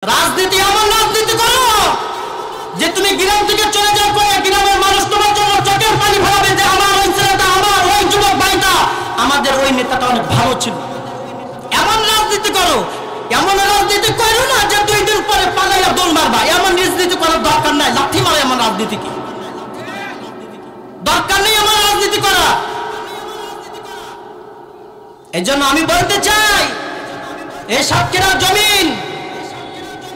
রাজনীতি এমন রাজনীতি করো যে তুমি গ্রাম থেকে চলে যাও করে গ্রামের মানুষ তোমার জন্য চোখের পানি ফেলাবে যে আমার ওই ছেলেটা, আমার ওই যুবক ভাইটা, আমাদের ওই নেতাটা অনেক ভালো ছিল। এমন রাজনীতি করো, এমন রাজনীতি করো না যে 2 দিন পরে পালাইয়া দৌড় মারবা। এমন রাজনীতি করার দরকার নাই, লাঠি মারে এমন রাজনীতি কি দরকার নেই এমন রাজনীতি করা। এই জন্য আমি বলতে চাই, এই সাতক্ষীরার জমিন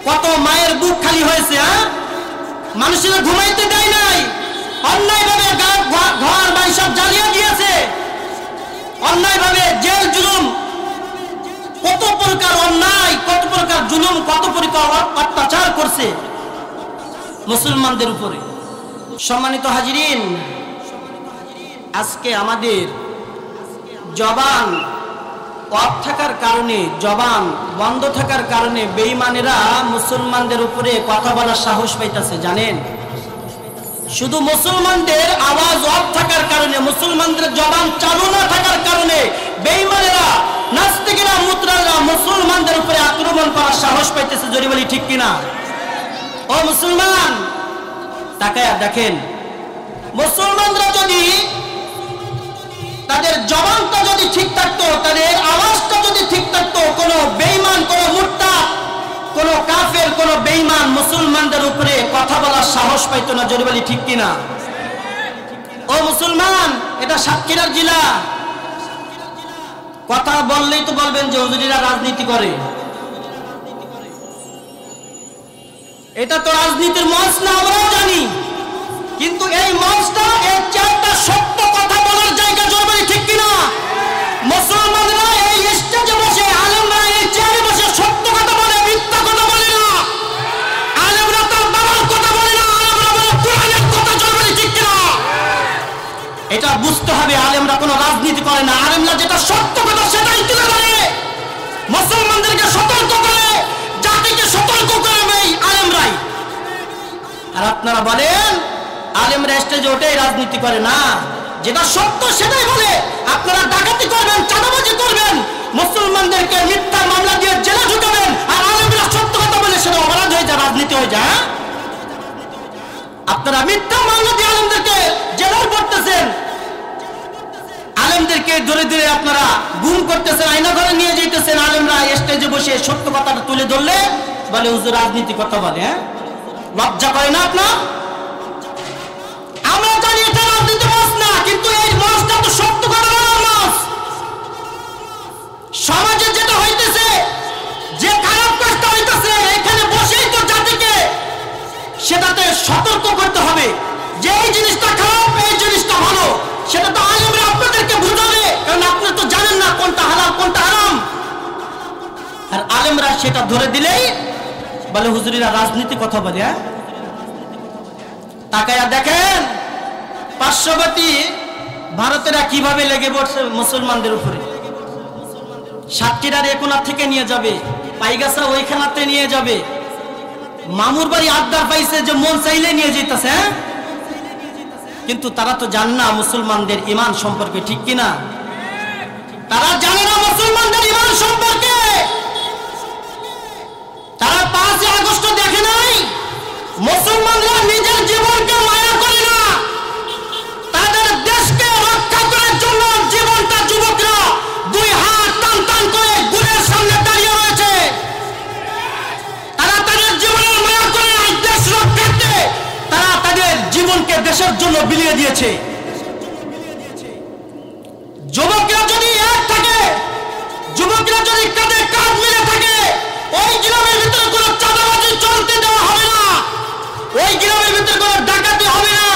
কত মায়ের বুক খালি হয়েছে, মানুষেরা ঘুমাইতে দেয় নাই, অন্যায়ভাবে ঘর বাড়ি সব জ্বালিয়ে দিয়েছে, অন্যায়ভাবে জেল জুলুম, কত প্রকার অন্যায়, কত প্রকার জুলুম, কত প্রকার অত্যাচার করছে মুসলমানদের উপরে। সম্মানিত হাজিরিন, আজকে আমাদের জবান অফ থাকার কারণে, জবান বন্ধ থাকার কারণে বেঈমানেরা মুসলমানদের উপরে কথা বলার সাহস পাইতেছে। জানেন, শুধু মুসলমানদের আওয়াজ অফ থাকার কারণে, মুসলমানদের জবান চালু না থাকার কারণে বেঈমানেরা, নাস্তিকেরা, মুতরারা মুসলমানদের উপরে আক্রমণ করার সাহস পাইতেছে। জোরে বলি ঠিক কিনা? ও মুসলমান, তাকায়া দেখেন, মুসলমানরা যদি তাদের জবানটা যদি ঠিক থাকতো, তাদের আওয়াজটা যদি ঠিক থাকতো, কোন বেঈমান, কোন মুরতাদ, কোন কাফের, কোন বেঈমান মুসলমানদের উপরে কথা বলার সাহস পাইতো না। জোরে বলি ঠিক কিনা? ও মুসলমান, এটা সাতক্ষীরার জেলা। কথা বললেই তো বলবেন যে হুজুরিরা রাজনীতি করে। এটা তো রাজনীতির মঞ্চ না, আমরাও জানি, কিন্তু এই মঞ্চটা, এই চেয়ারটা সত্য কথা বলার জায়গা। জোরে বলি ঠিক কিনা? মুসলমানরা এই স্টেজে বসে, আলেমরা এই চেয়ারে বসে সত্য কথা বলে, মিথ্যা কথা বলে না। আলেমরা তার বাবার কথা বলে না, আলেমরা বলে কোরআনের কথা। জোরে বলি ঠিক কিনা? এটা বুঝতে হবে, আলেমরা কোনো রাজনীতি করে না, আলেমরা যেটা সত্য কথা সেটাই তুলে ধরে, মুসলমানদেরকে সতর্ক করে, জাতিকে সতর্ক করে এই আলেমরাই। আর আপনারা বলেন আলেমরা স্টেজে ওঠেই রাজনীতি করে না, যেটা সত্য সেটাই বলে। আপনারা ডাকাতি করবেন, চাঁদাবাজি করবেন, মুসলমানদেরকে মিথ্যা মামলা দিয়ে জেলে ঢুকাবেন, আর আলেমরা সত্য কথা বলে সেটা অপরাধ হয়ে যায়, রাজনীতি হয়ে যায়। আপনারা মিথ্যা মামলা দিয়ে আলেমদেরকে জেলায় পড়তেছেন, আলেমদেরকে ধরে ধরে আপনারা গুম করতেছেন, আয়না ঘরে নিয়ে যেতেছেন। আলেমরা স্টেজে বসে সত্য কথাটা তুলে ধরলে বলে হুজুর রাজনীতি কথা বলে। লজ্জা করে না আপনার? আমরা জানি এটা রাজনীতি মঞ্চ না, কিন্তু এই মঞ্চটা তো সত্য কথা বলার মঞ্চ। সমাজে যেটা হইতেছে, যে খারাপ কাজটা হইতেছে, এখানে বসেই তো জাতিকে সেটাতে সতর্ক করতে হবে যে এই জিনিসটা খারাপ, এই জিনিসটা ভালো। সেটা তো আলেমরা আপনাদেরকে বুঝাবে, কারণ আপনারা তো জানেন না কোনটা হালাল কোনটা হারাম। আর আলেমরা সেটা ধরে দিলেই বলে হুজুরিরা রাজনীতি কথা বলে। তাকায়া দেখেন পার্শ্ববর্তী ভারতেরা কিভাবে লেগে পড়ছে মুসলমানদের উপরে। সাতক্ষীরার একোনা থেকে নিয়ে যাবে, পাইগাছা ওইখানাতে নিয়ে যাবে, মামুর বাড়ি আড্ডার পাইছে যে মন চাইলে নিয়ে যেতেছে। কিন্তু তারা তো জানে না মুসলমানদের ঈমান সম্পর্কে, ঠিক কিনা? তারা জানে না মুসলমানদের ঈমান সম্পর্কে। তারা 5 আগস্ট দেখে নাই, মুসলমানরা নিজের জীবনকে মায়া করে না, তাদের দেশকে রক্ষা করার জন্য জীবনটা যুবকরা 2 হাত টান টান করে গুলের সামনে দাঁড়িয়ে রয়েছে। তারা তাদের জীবনের মায়া করে নাই, দেশ রক্ষার্থে তারা তাদের জীবনকে দেশের জন্য বিলিয়ে দিয়েছে। যুবকরা যদি এক থাকে, যুবকরা যদি কাঁধে কাঁধ মিলে থাকে, ওই গ্রামের ভিতরে কোনো চাঁদাবাজি চলতে দেওয়া হবে না, ওই গ্রামের ভিতরে কোনো ডাকাতি হবে না,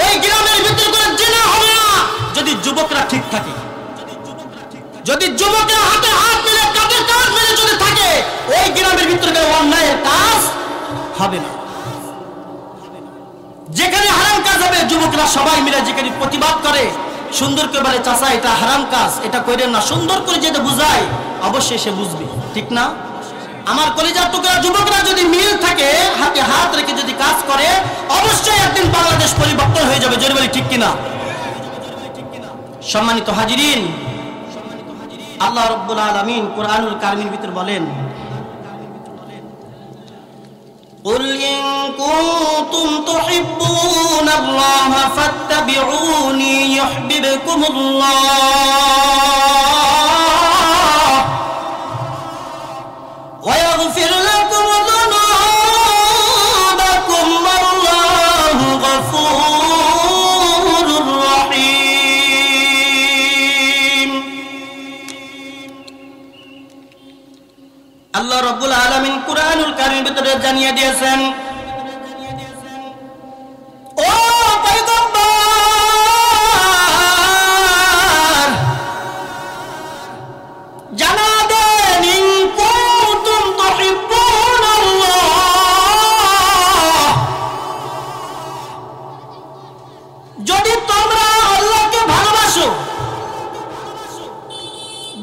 ওই গ্রামের ভিতরে কোনো জিনা হবে না। যদি যুবকরা ঠিক থাকে, যদি যুবকরা হাতে হাত মিলে, কাঁধে কাঁধ মিলে যদি থাকে, ওই গ্রামের ভিতরে কোনো অন্যায়ের কাজ হবে না। যেখানে হারাম কাজ হবে, যুবকরা সবাই মিলে যেখানে প্রতিবাদ করে, সুন্দর করে বলে চাচা এটা হারাম কাজ, এটা করেন না, সুন্দর করে যেটা বুঝায়, অবশ্যই সে বুঝবে, ঠিক না? আমার কলিজার টুকরা যুবকরা যদি মিল থাকে, হাতে হাত রেখে যদি কাজ করে, অবশ্যই একদিন বাংলাদেশ পরিবর্তন হয়ে যাবে। জোরে বলি ঠিক কিনা? সম্মানিত হাজিরিন, আল্লাহ রাব্বুল আলামিন কোরআনুল কারীমের ভিতর বলেন, قل إن كنتم تحبون الله فاتبعوني يحببكم الله ويغفر لكم ذنوبكم والله غفور رحيم আল্লাহ রাব্বুল আলামিন কুরআনুল কারীমের ভিতরে জানিয়ে দিয়েছেন, ও পয়গম্বর জানা দেন ইন কুনতুম তুহিব্বুনাল্লাহ, যদি তোমরা আল্লাহকে ভালোবাসো,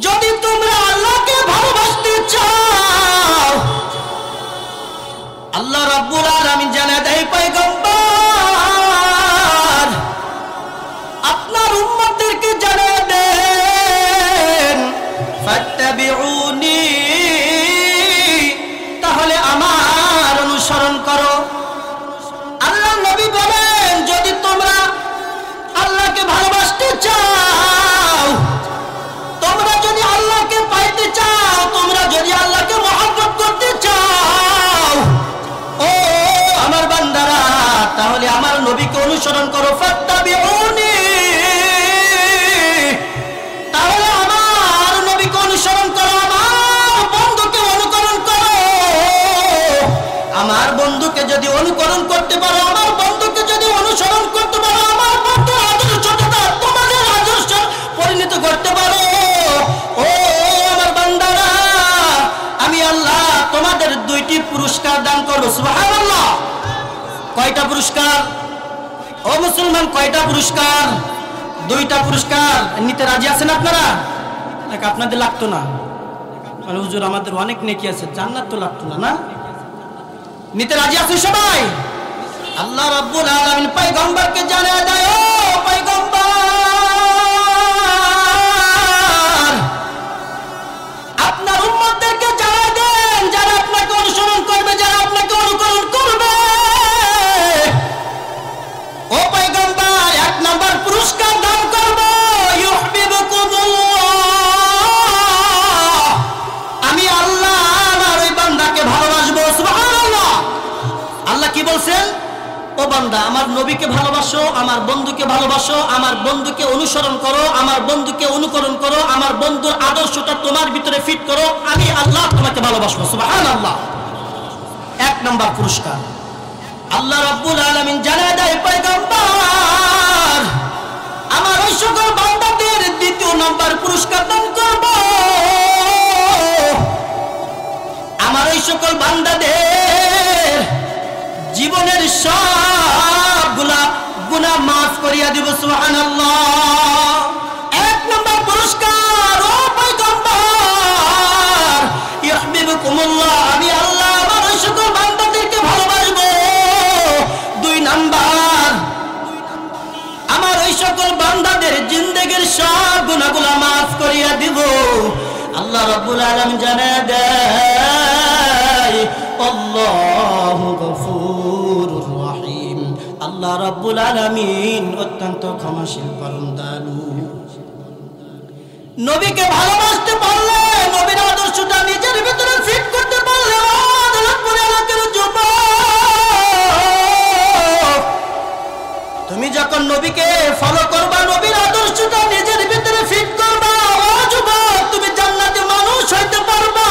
যদি তোমরা আল্লাহকে ভালোবাসতে চাও, আল্লাহ রাব্বুল আলামিন জানা দেয় পয়গম্বর আপনার উম্মতদেরকে জানা দেন ফাত্তাবিউনি, তাহলে আমার অনুসরণ করো। আল্লাহ নবী বলেন যদি তোমরা আল্লাহকে ভালোবাসতে চাও, তোমরা যদি আল্লাহকে পাইতে চাও, তোমরা যদি আল্লাহকে মহব্বত করতে চাও, ও আমার বান্দারা, তাহলে আমার নবীকে অনুসরণ করো। ফাত্তাবিউনি, তাহলে আমার নবীকে অনুসরণ করো, আমার বন্ধুকে অনুকরণ করো। আমার বন্ধুকে যদি অনুকরণ করতে পারো, আমার বন্ধুকে যদি অনুসরণ করতে পারো, আমার বন্ধুর আদর্শটা তোমাদের আদর্শ পরিণত করতে পারো, ও আমার বান্দারা, আমি আল্লাহ তোমাদের দুইটি পুরস্কার দান করব। সুবহানাল্লাহ। কয়টা পুরস্কার? ও মুসলমান, কয়টা পুরস্কার? দুইটা পুরস্কার। নিতে রাজি আছেন আপনারা? নাকি আপনাদের লাগতো না? মানে হুজুর আমাদের অনেক নেকি আছে, জান্নাত তো লাগতো না, না? নিতে রাজি আছেন সবাই? আল্লাহ রাব্বুল আলামিন পয়গম্বরকে জানিয়ে দেয়, ও পয়গম্বর আপনার উম্মতদেরকে জানিয়ে দেন, যারা আপনাকে অনুসরণ করবে, যারা আপনাকে অনুকরণ করবে, ও পয়গম্বর এক নম্বর পুরস্কার দান করব, ইউহিব্বুকুমুল্লাহ, আমি আল্লাহ আমার ওই বান্দাকে ভালোবাসবো। সুবহানাল্লাহ। আল্লাহ কি বলছেন? ও বান্দা আমার নবীকে ভালোবাসো, আমার বন্ধুকে ভালোবাসো, আমার বন্ধুকে অনুসরণ করো, আমার বন্ধুকে অনুকরণ করো, আমার বন্ধুর আদর্শটা তোমার ভিতরে ফিট করো, আমি আল্লাহ তোমাকে ভালোবাসবো। সুবহানাল্লাহ। এক নম্বর পুরস্কার। আল্লাহ রাব্বুল আলামিন জানিয়ে দেয় পয়গম্বর আমার ওই সকল বান্দাদের দ্বিতীয় নম্বর পুরস্কার দান করব, আমার ওই সকল বান্দাদের জীবনের সবগুলা গুনাহ মাফ করিয়া দিব। সুবহানাল্লাহ। এক নম্বর পুরস্কার, ও পয়গম্বর ইউহিব্বুকুমুল্লাহ, আমি আল্লাহ আমার ওই সকল বান্দাদেরকে ভালোবাসবো। দুই নাম্বার, আমার ওই সকল বান্দাদের জিন্দেগীর সব গুনাহগুলা মাফ করিয়া দিব। আল্লাহ রাব্বুল আলামিন জানিয়ে দেয় আল্লাহু গফুরুর রহিম, আল্লাহ রাব্বুল আলামিন অত্যন্ত ক্ষমাশীল পরম দয়ালু। নবীকে ভালোবাসতে পারলে, নবীর আদর্শটা নিজের ভিতরে ফিট করতে পারলে, আদালতপুর এলাকার যুবক, তুমি যখন নবীকে ফলো করবা, নবীর আদর্শটা নিজের ভিতরে ফিট করবা, ও যুবক তুমি জান্নাতে মানুষ হইতে পারবা।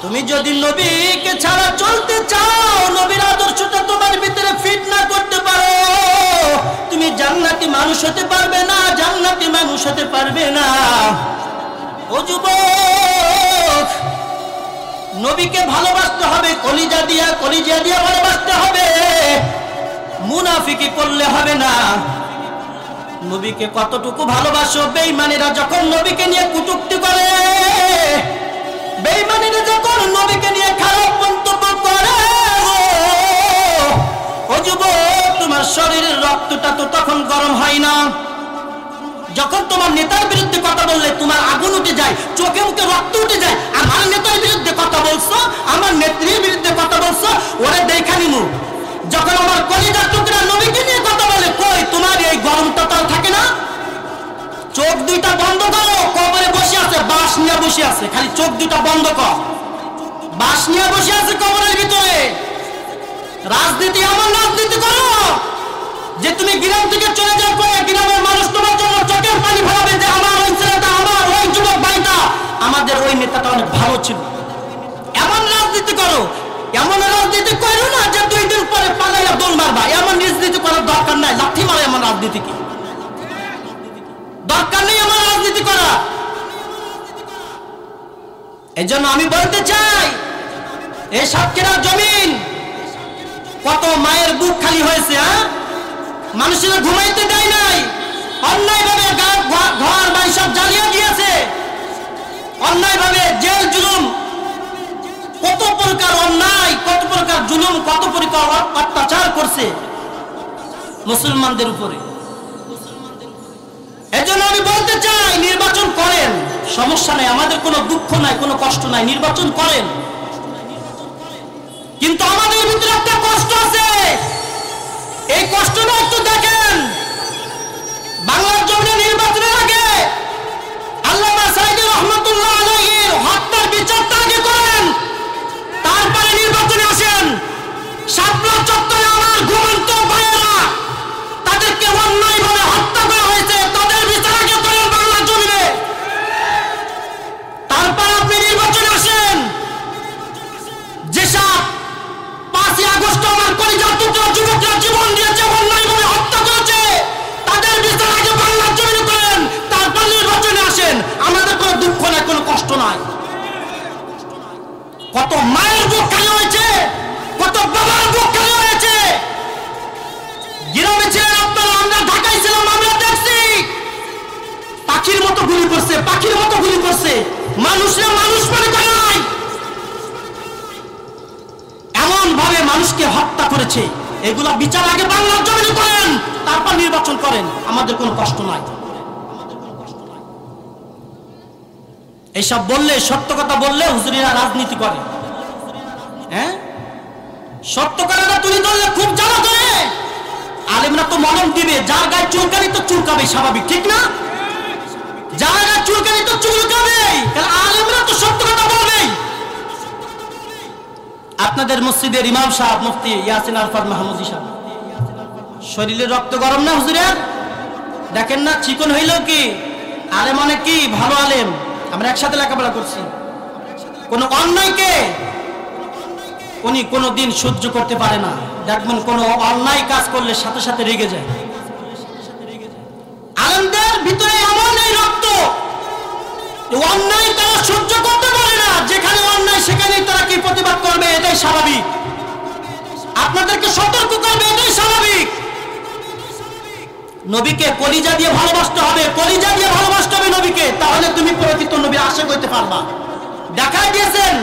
তুমি যদি নবীকে ছাড়া চলতে চাও, নবীর আদর্শটা তোমার ভিতরে ফিট না করতে পারো, তুমি জান্নাতি মানুষ হতে পারবে না, জান্নাতি মানুষ হতে পারবে না। ও যুবক, নবীকে ভালোবাসতে হবে, কলিজা দিয়ে ভালোবাসতে হবে, মুনাফিকি করলে হবে না। নবীকে কতটুকু ভালোবাসো? বেঈমানেরা যখন নবীকে নিয়ে কটূক্তি করে, বেঈমানেরা যখন নবীকে নিয়ে খারাপ মন্তব্য করে, ও যুবক তোমার শরীরের রক্তটা তো তখন গরম হয় না। যখন তোমার নেতার বিরুদ্ধে কথা বললে তোমার আগুন উঠে যায়, চোখে মুখে রক্ত উঠে যায়, আমার নেতার বিরুদ্ধে কথা বলছো, আছে, খালি চোখ দুটা বন্ধ কর। বাস নিয়ে বসে আছে কবরের ভিতরে। রাজনীতি এমন রাজনীতি করো যে তুমি গ্রাম থেকে চলে যাওয়ার পরে গ্রামের মানুষ তোমার জন্য চোখের পানি ফেলাবে যে আমার ওই ছেলেটা, আমার ওই যুবক ভাইটা, আমাদের ওই নেতাটা অনেক ভালো ছিল। এমন রাজনীতি করো, এমন রাজনীতি করো না যে 2 দিন পরে পালাইয়া দৌড় মারবা। এমন রাজনীতি করার দরকার নাই, লাঠি মারে এমন রাজনীতি কি দরকার নেই এমন রাজনীতি করা। এই জন্য আমি বলতে চাই, এই সাতক্ষীরার জমিন কত মায়ের বুক খালি হয়েছে, হ্যাঁ, মানুষের ঘুমাইতে দেয় নাই, অন্যায় ভাবে ঘর বাড়ি সব জ্বালিয়ে দিয়েছে, অন্যায় ভাবে জেল জুলুম, কত প্রকার অন্যায়, কত প্রকার জুলুম, কত প্রকার অত্যাচার করছে মুসলমানদের উপরে। এজন্য আমি বলতে চাই, নির্বাচন করেন, সমস্যা নাই, আমাদের কোনো দুঃখ নাই, কোনো কষ্ট নাই, নির্বাচন করেন। কিন্তু আমাদের ভিতরে একটা কষ্ট আছে, এই কষ্টটা একটু দেখেন। বাংলার জমিনে নির্বাচনের আগে আল্লামা সাঈদী রহমাতুল্লাহ আলাইহির হত্যার বিচারটা আগে করেন, তারপরে নির্বাচনে আসেন। শাপলা চত্বরে আমার ঘুমন্ত ভাইয়েরা, তাদেরকে অন্যায়ভাবে হত্যা করা হয়েছে, তাদের বিচার আগে করেন বাংলার জমিনে, তারপর আপনি নির্বাচনে আসেন। যেসব 5ই আগস্ট আমার কলিজার টুকরা যুবকরা জীবন দিয়েছে, অন্যায়ভাবে হত্যা করেছে, তাদের বিচার আগে বাংলার জমিনে করেন, তারপর নির্বাচনে আসেন। আমাদের কোনো দুঃখ নাই, কোনো কষ্ট নাই। কত মায়ের বুক খালি হয়েছে, কত বাবার বুক খালি হয়েছে। গ্রামে ছিলেন আপনারা, আমরা ঢাকায় ছিলাম, আমরা দেখছি পাখির মতো গুলি করছে, পাখির মতো গুলি করছে, মানুষরা মানুষ মনে করে নাই, এমন ভাবে মানুষকে হত্যা করেছে। এগুলা বিচার আগে বাংলার জমিনে করেন, তারপর নির্বাচন করেন, আমাদের কোনো কষ্ট নাই। এইসব বললে, সত্য কথা বললে হুজুরিরা রাজনীতি করে, হ্যাঁ, সত্য কথাটা তুলে ধরলে খুব জ্বালা করে। আলেমরা তো মলম দিবে, যার গায়ে চুলকানি তো চুলকাবে, স্বাভাবিক, ঠিক না? যার গায়ে চুলকানি তো চুলকাবে, কারণ আলেমরা তো সত্য কথা বলবে। আপনাদের মসজিদের ইমাম সাহেব মুফতি ইয়াসিন আরফাত মাহমুদি সাহেব, শরীরে রক্ত গরম না হুজুরের, দেখেন না চিকন হইল কি, আলেম অনেক কি ভালো আলেম, আমরা একসাথে লেখাপড়া করছি। কোন অন্যায়কে উনি কোনোদিন সহ্য করতে পারে না। দেখবেন কোন অন্যায় কাজ করলে সাথে সাথে রেগে যায়। আলেমদের ভিতরে এমন এই রক্ত, অন্যায় তারা সহ্য করতে পারে না, যেখানে অন্যায় সেখানেই তারা কি প্রতিবাদ করবে, এটাই স্বাভাবিক। আপনাদেরকে সতর্ক করবে, এটাই স্বাভাবিক। নবীকে কলিজা দিয়ে ভালোবাসতে হবে, কলিজা দিয়ে ভালোবাসতে হবে নবীকে, তাহলে তুমি প্রকৃত নবীর আশিক হইতে পারবা। দেখাই দিয়েছেন